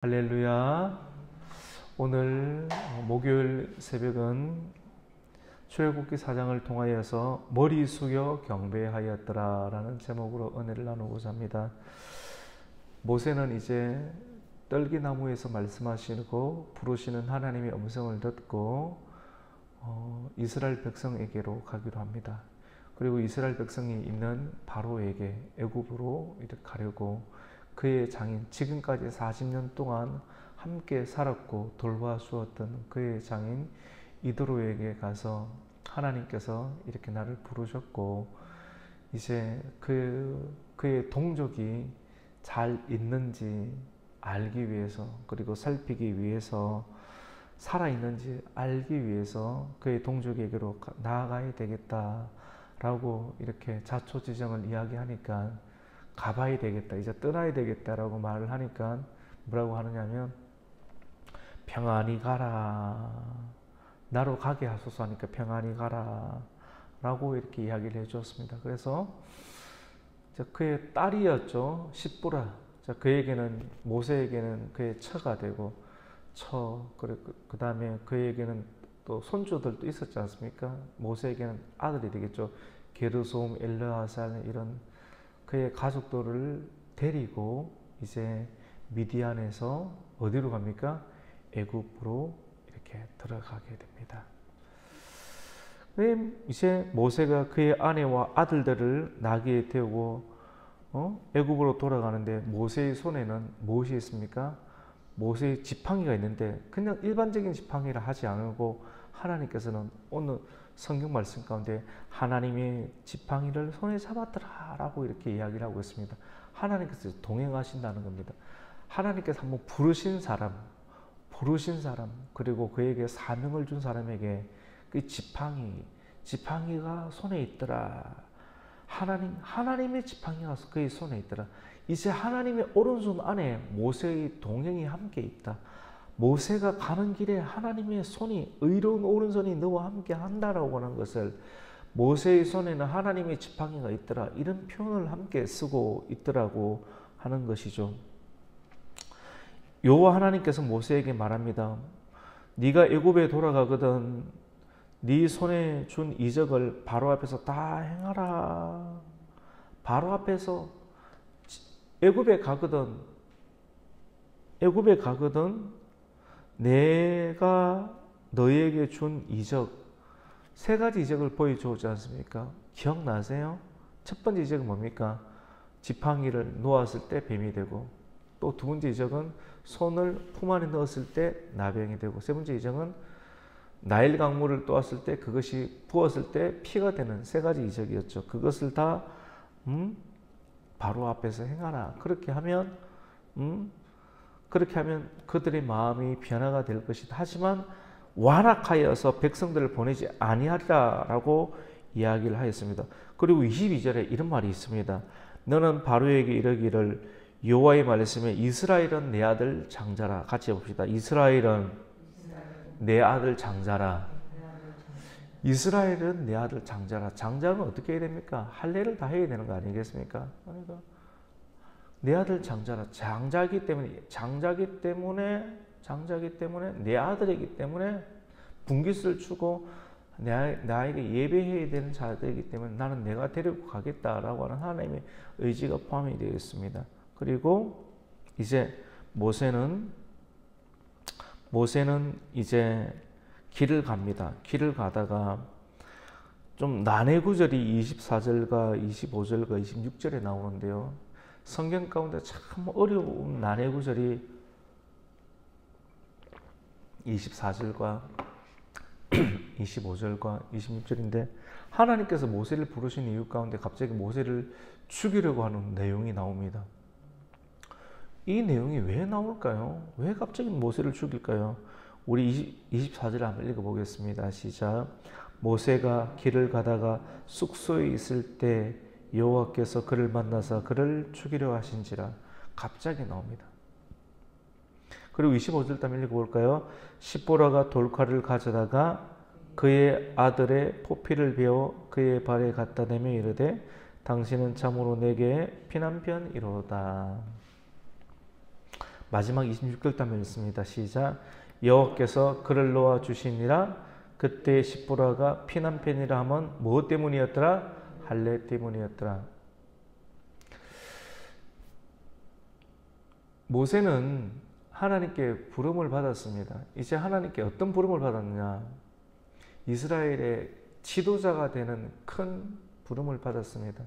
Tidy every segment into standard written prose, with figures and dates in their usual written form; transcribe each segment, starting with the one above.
할렐루야. 오늘 목요일 새벽은 출애굽기 4장을 통하여서 머리 숙여 경배하였더라 라는 제목으로 은혜를 나누고자 합니다. 모세는 이제 떨기나무에서 말씀하시고 부르시는 하나님의 음성을 듣고 이스라엘 백성에게로 가기로 합니다. 그리고 이스라엘 백성이 있는 바로에게 애굽으로 이렇게 가려고 그의 장인, 지금까지 40년 동안 함께 살았고 돌봐주었던 그의 장인 이드로에게 가서 하나님께서 이렇게 나를 부르셨고 이제 그의 동족이 잘 있는지 알기 위해서, 그리고 살피기 위해서, 살아있는지 알기 위해서 그의 동족에게로 나아가야 되겠다라고 이렇게 자초지정을 이야기하니까 가봐야 되겠다, 이제 떠나야 되겠다라고 말을 하니까 뭐라고 하느냐면 평안히 가라, 나로 가게 하소서 하니까 평안히 가라 라고 이렇게 이야기를 해주었습니다. 그래서 그의 딸이었죠, 십보라. 그에게는, 모세에게는 그의 처가 되고 그 다음에 그에게는 또 손주들도 있었지 않습니까? 모세에게는 아들이 되겠죠. 게르솜, 엘르아살, 이런 그의 가족들을 데리고 이제 미디안에서 어디로 갑니까? 애굽으로 이렇게 들어가게 됩니다. 이제 모세가 그의 아내와 아들들을 나귀에 태우고 애굽으로 돌아가는데 모세의 손에는 무엇이 있습니까? 모세의 지팡이가 있는데 그냥 일반적인 지팡이라 하지 않고 하나님께서는 오늘 성경 말씀 가운데 하나님의 지팡이를 손에 잡았더라 라고 이렇게 이야기를 하고 있습니다. 하나님께서 동행하신다는 겁니다. 하나님께서 한번 부르신 사람, 그리고 그에게 사명을 준 사람에게 그 지팡이가 손에 있더라. 하나님의 지팡이가 그의 손에 있더라. 이제 하나님의 오른손 안에 모세의 동행이 함께 있다. 모세가 가는 길에 하나님의 손이, 의로운 오른손이 너와 함께 한다라고 하는 것을, 모세의 손에는 하나님의 지팡이가 있더라, 이런 표현을 함께 쓰고 있더라고 하는 것이죠. 여호와 하나님께서 모세에게 말합니다. 네가 애굽에 돌아가거든 네 손에 준 이적을 바로 앞에서 다 행하라. 바로 앞에서 애굽에 가거든 내가 너에게 준 이적, 세 가지 이적을 보여주지 않습니까? 기억나세요? 첫 번째 이적은 뭡니까? 지팡이를 놓았을 때 뱀이 되고, 또 두 번째 이적은 손을 품 안에 넣었을 때 나병이 되고, 세 번째 이적은 나일 강물을 떠왔을 때 그것이 부었을 때 피가 되는 세 가지 이적이었죠. 그것을 다 바로 앞에서 행하라. 그렇게 하면 그들의 마음이 변화가 될 것이다. 하지만 완악하여서 백성들을 보내지 아니하리라 라고 이야기를 하였습니다. 그리고 22절에 이런 말이 있습니다. 너는 바로에게 이르기를 여호와의 말씀에 이스라엘은 내 아들 장자라. 같이 해봅시다. 이스라엘은 내 아들 장자라. 이스라엘은 내 아들 장자라. 장자는 어떻게 해야 됩니까? 할례를 다 해야 되는 거 아니겠습니까? 그러니까 내 아들 장자라. 장자기 때문에 내 아들이기 때문에 분깃을 주고 나에게 예배해야 되는 자들이기 때문에 나는 내가 데리고 가겠다라고 하는 하나님의 의지가 포함이 되어 있습니다. 그리고 이제 모세는 이제 길을 갑니다. 길을 가다가 좀 난해 구절이 24절과 25절과 26절에 나오는데요. 성경 가운데 참 어려운 난해 구절이 24절과 25절과 26절인데 하나님께서 모세를 부르신 이유 가운데 갑자기 모세를 죽이려고 하는 내용이 나옵니다. 이 내용이 왜 나올까요? 왜 갑자기 모세를 죽일까요? 우리 24절을 한번 읽어보겠습니다. 시작. 모세가 길을 가다가 숙소에 있을 때 여호와께서 그를 만나서 그를 죽이려 하신지라. 갑자기 나옵니다. 그리고 25절 한번 읽어볼까요? 십보라가 돌칼을 가져다가 그의 아들의 포피를 베어 그의 발에 갖다 대며 이르되 당신은 참으로 내게 피난편이로다. 마지막 26절 단면 있습니다. 시작. 여호와께서 그를 놓아 주시니라. 그때 십보라가 피난편이라 하면 무엇 때문이었더라? 할례 때문이었더라. 모세는 하나님께 부름을 받았습니다. 이제 하나님께 어떤 부름을 받았느냐? 이스라엘의 지도자가 되는 큰 부름을 받았습니다.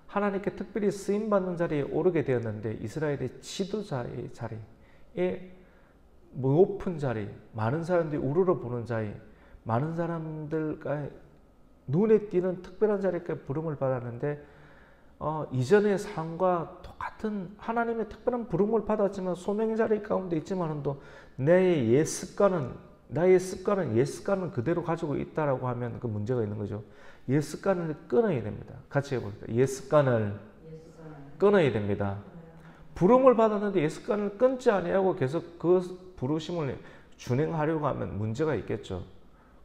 하나님께 특별히 쓰임받는 자리에 오르게 되었는데 이스라엘의 지도자의 자리에 높은 자리, 많은 사람들이 우러러보는 자리, 많은 사람들과 눈에 띄는 특별한 자리에 부름을 받았는데 이전의 삶과 똑같은 하나님의 특별한 부름을 받았지만 소명의 자리 가운데 있지만도 나의 옛 습관은 그대로 가지고 있다라고 하면 그 문제가 있는 거죠. 옛 습관을 끊어야 됩니다. 같이 해봅시다. 옛 습관을 끊어야 됩니다. 부름을 받았는데 옛 습관을 끊지 아니하고 계속 그 부르심을 준행하려고 하면 문제가 있겠죠.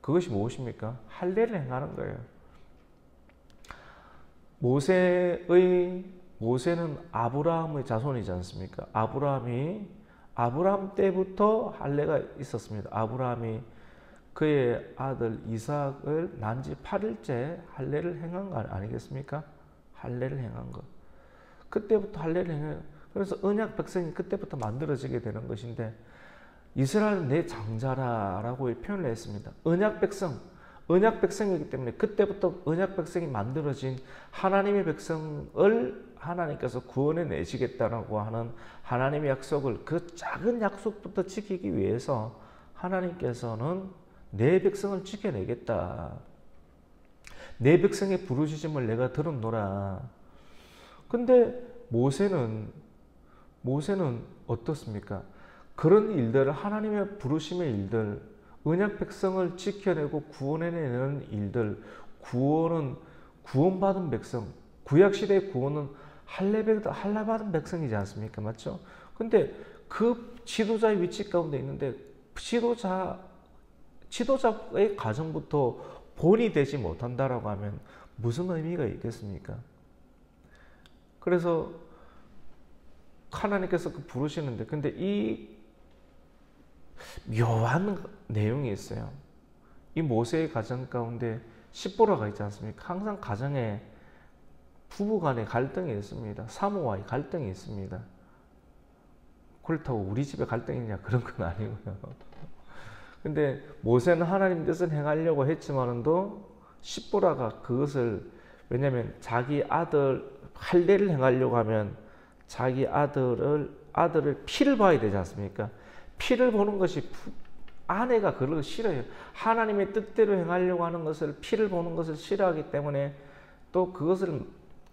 그것이 무엇입니까? 할례를 행하는 거예요. 모세는 아브라함의 자손이지 않습니까? 아브라함 때부터 할례가 있었습니다. 아브라함이 그의 아들 이삭을 난 지 8일째 할례를 행한 거 아니겠습니까? 할례를 행한 것. 그때부터 할례를 행해요. 그래서 언약 백성이 그때부터 만들어지게 되는 것인데 이스라엘은 내 장자라라고 표현을 했습니다. 언약 백성이기 때문에 그때부터 언약 백성이 만들어진 하나님의 백성을 하나님께서 구원해 내시겠다라고 하는 하나님의 약속을 그 작은 약속부터 지키기 위해서 하나님께서는 내 백성을 지켜내겠다. 내 백성의 부르짖음을 내가 들었노라. 근데 모세는 어떻습니까? 그런 일들을 하나님의 부르심의 일들, 언약 백성을 지켜내고 구원해내는 일들, 구원받은 백성, 구약시대의 구원은 할례받은 백성이지 않습니까? 맞죠? 근데 그 지도자의 위치 가운데 있는데 지도자의 가정부터 본이 되지 못한다라고 하면 무슨 의미가 있겠습니까? 그래서 하나님께서 그 부르시는데 근데 이 묘한 내용이 있어요. 이 모세의 가정 가운데 십보라가 있지 않습니까? 항상 가정에 부부 간의 갈등이 있습니다. 사모와의 갈등이 있습니다. 그렇다고 우리 집에 갈등이 있냐 그런 건 아니고요. 근데 모세는 하나님 뜻을 행하려고 했지만도 십보라가 그것을 왜냐하면 자기 아들 할례를 행하려고 하면 자기 아들을 피를 봐야 되지 않습니까? 피를 보는 것이 아내가 그걸 싫어해요. 하나님의 뜻대로 행하려고 하는 것을 피를 보는 것을 싫어하기 때문에 또 그것을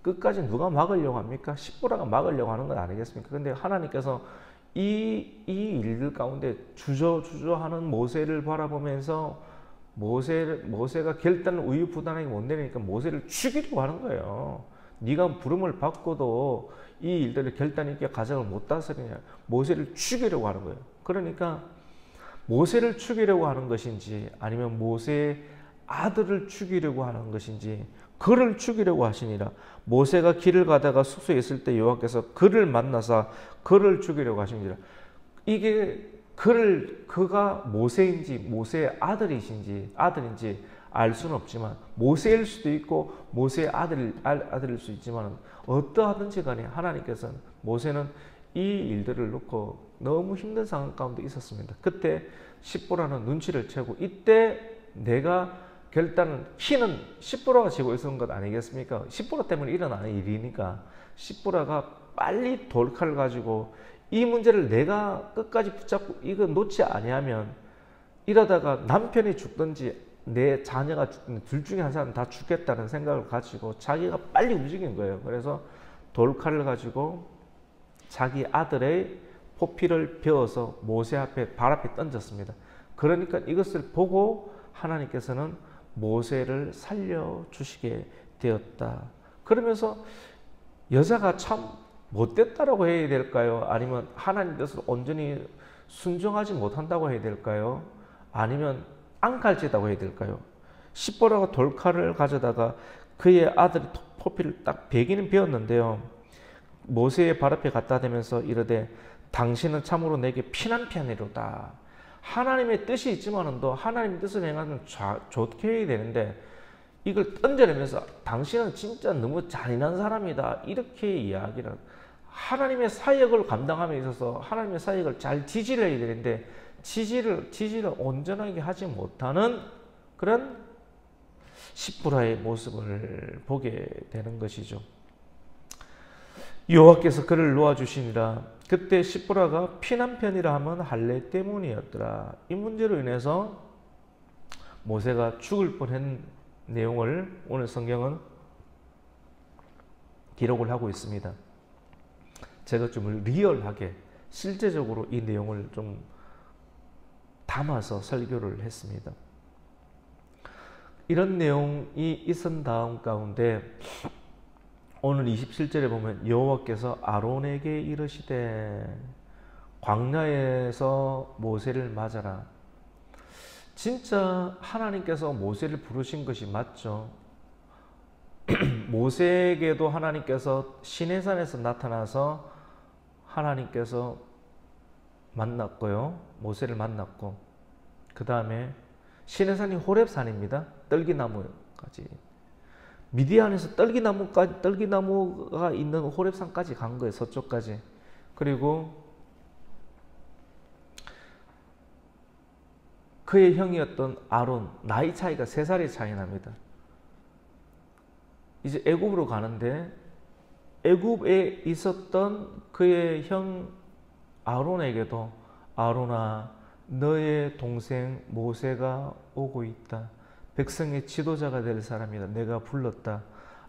끝까지 누가 막으려고 합니까? 십보라가 막으려고 하는 건 아니겠습니까? 근데 하나님께서 이 일들 가운데 주저하는 모세를 바라보면서 모세가 결단을 우유부단하게 못 내리니까 모세를 죽이려고 하는 거예요. 네가 부름을 받고도 이 일들을 결단 있게 가정을 못 다스리냐. 모세를 죽이려고 하는 거예요. 그러니까 모세를 죽이려고 하는 것인지 아니면 모세의 아들을 죽이려고 하는 것인지 그를 죽이려고 하시니라. 모세가 길을 가다가 숙소에 있을 때 여호와께서 그를 만나사 그를 죽이려고 하시니라. 이게 그가 모세인지 모세의 아들인지 알 수는 없지만 모세일 수도 있고 모세의 아들일 수 있지만 어떠하든지 간에 하나님께서는 모세는 이 일들을 놓고 너무 힘든 상황 가운데 있었습니다. 그때 십보라는 눈치를 채고 이때 내가 결단은 키는 십보라가 지고 있었던 것 아니겠습니까? 십보라 때문에 일어나는 일이니까 십보라가 빨리 돌칼을 가지고 이 문제를 내가 끝까지 붙잡고 이거 놓지 아니하면 이러다가 남편이 죽든지 내 자녀가 죽든지 둘 중에 한 사람 다 죽겠다는 생각을 가지고 자기가 빨리 움직인 거예요. 그래서 돌칼을 가지고 자기 아들의 포피를 베어서 모세 앞에 발 앞에 던졌습니다. 그러니까 이것을 보고 하나님께서는 모세를 살려주시게 되었다. 그러면서 여자가 참 못됐다라고 해야 될까요? 아니면 하나님 뜻을 온전히 순종하지 못한다고 해야 될까요? 아니면 안 갈지다고 해야 될까요? 십보라가 돌칼을 가져다가 그의 아들이 포피를 딱 베기는 베었는데요. 모세의 발 앞에 갖다 대면서 이르되 당신은 참으로 내게 피난 편이로다. 하나님의 뜻이 있지만은도 하나님의 뜻을 행하는 좋게 해야 되는데 이걸 던져내면서 당신은 진짜 너무 잔인한 사람이다. 이렇게 이야기를 하나님의 사역을 감당함에 있어서 하나님의 사역을 잘 지지를 해야 되는데 지지를 온전하게 하지 못하는 그런 십부라의 모습을 보게 되는 것이죠. 여호와께서 그를 놓아주시니라. 그때 십부라가 피난편이라 하면 할례 때문이었더라. 이 문제로 인해서 모세가 죽을 뻔한 내용을 오늘 성경은 기록을 하고 있습니다. 제가 좀 리얼하게 실제적으로 이 내용을 좀 담아서 설교를 했습니다. 이런 내용이 있은 다음 가운데 오늘 27절에 보면 여호와께서 아론에게 이르시되 광야에서 모세를 맞아라. 진짜 하나님께서 모세를 부르신 것이 맞죠. 모세에게도 하나님께서 시내산에서 나타나서 하나님께서 만났고요. 모세를 만났고 그 다음에 시내산이 호렙산입니다. 떨기나무까지. 미디안에서 떨기나무가 있는 호렙산까지 간 거예요. 서쪽까지. 그리고 그의 형이었던 아론, 나이 차이가 3살이 차이 납니다. 이제 애굽으로 가는데 애굽에 있었던 그의 형 아론에게도 아론아 너의 동생 모세가 오고 있다. 백성의 지도자가 될 사람이다. 내가 불렀다.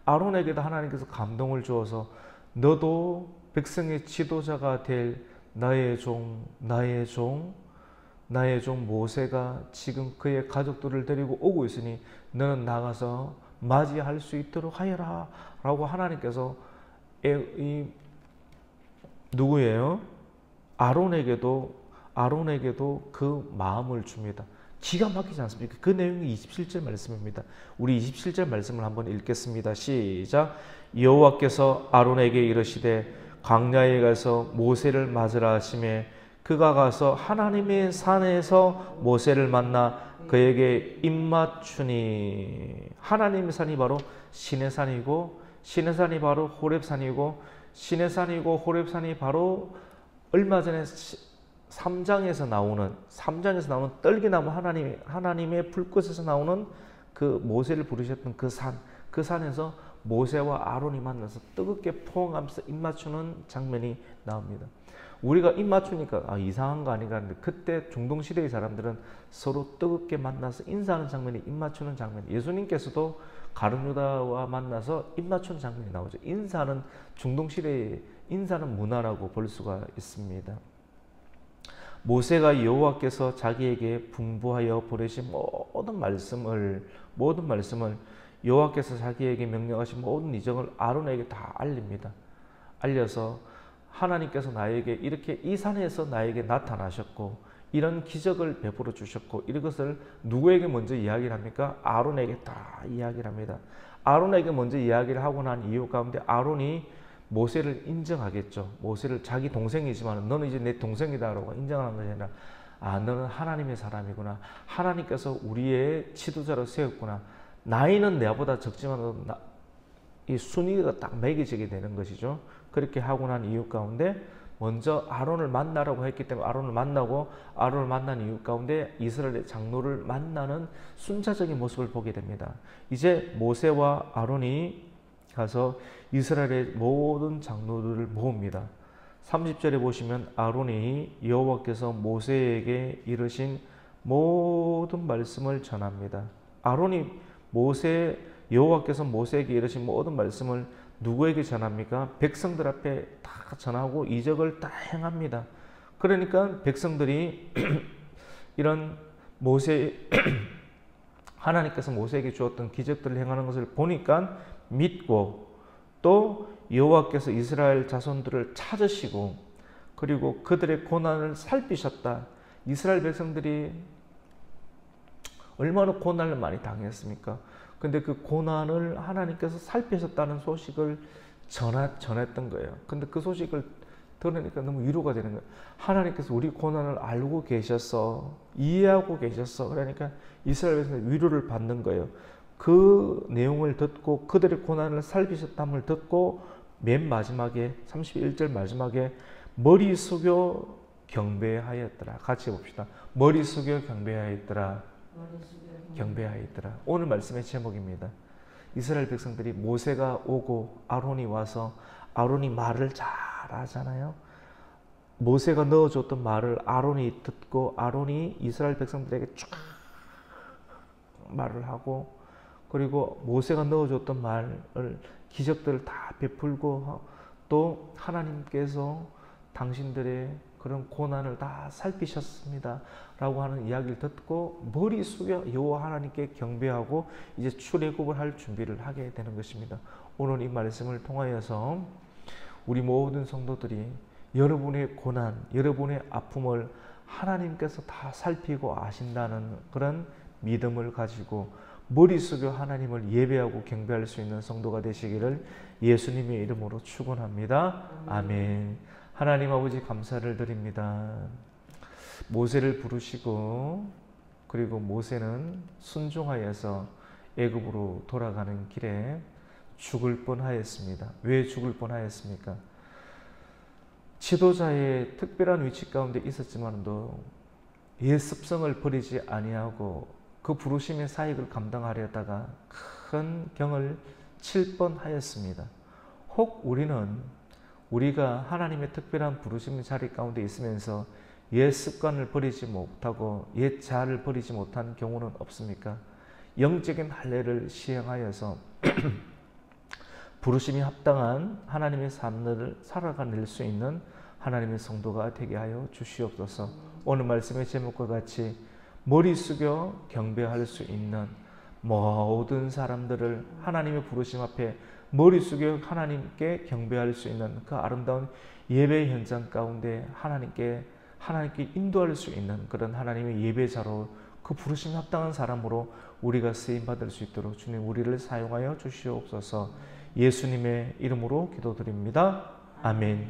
아론에게도 하나님께서 감동을 주어서 너도 백성의 지도자가 될 나의 종 모세가 지금 그의 가족들을 데리고 오고 있으니 너는 나가서 맞이할 수 있도록 하여라 라고 하나님께서 누구예요? 아론에게도 그 마음을 줍니다. 기가 막히지 않습니까? 그 내용이 27절 말씀입니다. 우리 27절 말씀을 한번 읽겠습니다. 시작. 여호와께서 아론에게 이르시되 광야에 가서 모세를 맞으라 하시매 그가 가서 하나님의 산에서 모세를 만나 그에게 입맞추니. 하나님의 산이 바로 시내산이고 시내산이 바로 호렙산이고 시내산이고 호렙산이 바로 얼마 전에 3장에서 나오는 떨기나무 하나님의 불꽃에서 나오는 그 모세를 부르셨던 그 산에서 모세와 아론이 만나서 뜨겁게 포옹하면서 입맞추는 장면이 나옵니다. 우리가 입맞추니까 이상한 거 아닌가 하는데 그때 중동시대의 사람들은 서로 뜨겁게 만나서 인사하는 장면이 입맞추는 장면. 예수님께서도 가룟유다와 만나서 입맞추는 장면이 나오죠. 인사는 중동시대의 인사는 문화라고 볼 수가 있습니다. 모세가 여호와께서 자기에게 분부하여 보내신 모든 말씀을 여호와께서 자기에게 명령하신 모든 이적을 아론에게 다 알립니다. 알려서 하나님께서 나에게 이렇게 이 산에서 나에게 나타나셨고 이런 기적을 베풀어 주셨고 이것을 누구에게 먼저 이야기를 합니까? 아론에게 다 이야기를 합니다. 아론에게 먼저 이야기를 하고 난 이유 가운데 아론이 모세를 인정하겠죠. 모세를 자기 동생이지만 너는 이제 내 동생이다 라고 인정하는 것이 아니라 너는 하나님의 사람이구나. 하나님께서 우리의 지도자로 세웠구나. 나이는 내보다 적지만 이 순위가 딱 매겨지게 되는 것이죠. 그렇게 하고 난 이유 가운데 먼저 아론을 만나라고 했기 때문에 아론을 만난 이유 가운데 이스라엘의 장로를 만나는 순차적인 모습을 보게 됩니다. 이제 모세와 아론이 가서 이스라엘의 모든 장로들을 모읍니다. 30절에 보시면 아론이 여호와께서 모세에게 이르신 모든 말씀을 전합니다. 아론이 여호와께서 모세에게 이르신 모든 말씀을 누구에게 전합니까? 백성들 앞에 다 전하고 이적을 다 행합니다. 그러니까 백성들이 이런 하나님께서 모세에게 주었던 기적들을 행하는 것을 보니까 믿고 또 여호와께서 이스라엘 자손들을 찾으시고 그리고 그들의 고난을 살피셨다. 이스라엘 백성들이 얼마나 고난을 많이 당했습니까? 근데 그 고난을 하나님께서 살피셨다는 소식을 전했던 거예요. 근데 그 소식을 들으니까 너무 위로가 되는 거예요. 하나님께서 우리 고난을 알고 계셨어. 이해하고 계셨어. 그러니까 이스라엘 백성들이 위로를 받는 거예요. 그 내용을 듣고 그들의 고난을 살피셨담을 듣고 맨 마지막에 31절 마지막에 머리 숙여 경배하였더라. 같이 봅시다. 머리 숙여 경배하였더라. 경배하였더라. 오늘 말씀의 제목입니다. 이스라엘 백성들이 모세가 오고 아론이 와서 아론이 말을 잘 하잖아요. 모세가 넣어줬던 말을 아론이 듣고 아론이 이스라엘 백성들에게 쫙 말을 하고 그리고 모세가 넣어줬던 말을 기적들을 다 베풀고 또 하나님께서 당신들의 그런 고난을 다 살피셨습니다 라고 하는 이야기를 듣고 머리 숙여 여호와 하나님께 경배하고 이제 출애굽을 할 준비를 하게 되는 것입니다. 오늘 이 말씀을 통하여서 우리 모든 성도들이 여러분의 고난, 여러분의 아픔을 하나님께서 다 살피고 아신다는 그런 믿음을 가지고 머리 숙여 하나님을 예배하고 경배할 수 있는 성도가 되시기를 예수님의 이름으로 축원합니다. 아멘. 하나님 아버지 감사를 드립니다. 모세를 부르시고 그리고 모세는 순종하여서 애굽으로 돌아가는 길에 죽을 뻔하였습니다. 왜 죽을 뻔하였습니까? 지도자의 특별한 위치 가운데 있었지만도 옛 습성을 버리지 아니하고 그 부르심의 사역을 감당하려다가 큰 경을 칠 뻔하였습니다. 혹 우리가 하나님의 특별한 부르심의 자리 가운데 있으면서 옛 습관을 버리지 못하고 옛 자아를 버리지 못한 경우는 없습니까? 영적인 할례를 시행하여서 부르심이 합당한 하나님의 삶을 살아가낼 수 있는 하나님의 성도가 되게 하여 주시옵소서. 오늘 말씀의 제목과 같이 머리 숙여 경배할 수 있는 모든 사람들을 하나님의 부르심 앞에 머리 숙여 하나님께 경배할 수 있는 그 아름다운 예배 현장 가운데 하나님께 인도할 수 있는 그런 하나님의 예배자로 그 부르심 합당한 사람으로 우리가 쓰임받을 수 있도록 주님 우리를 사용하여 주시옵소서. 예수님의 이름으로 기도드립니다. 아멘.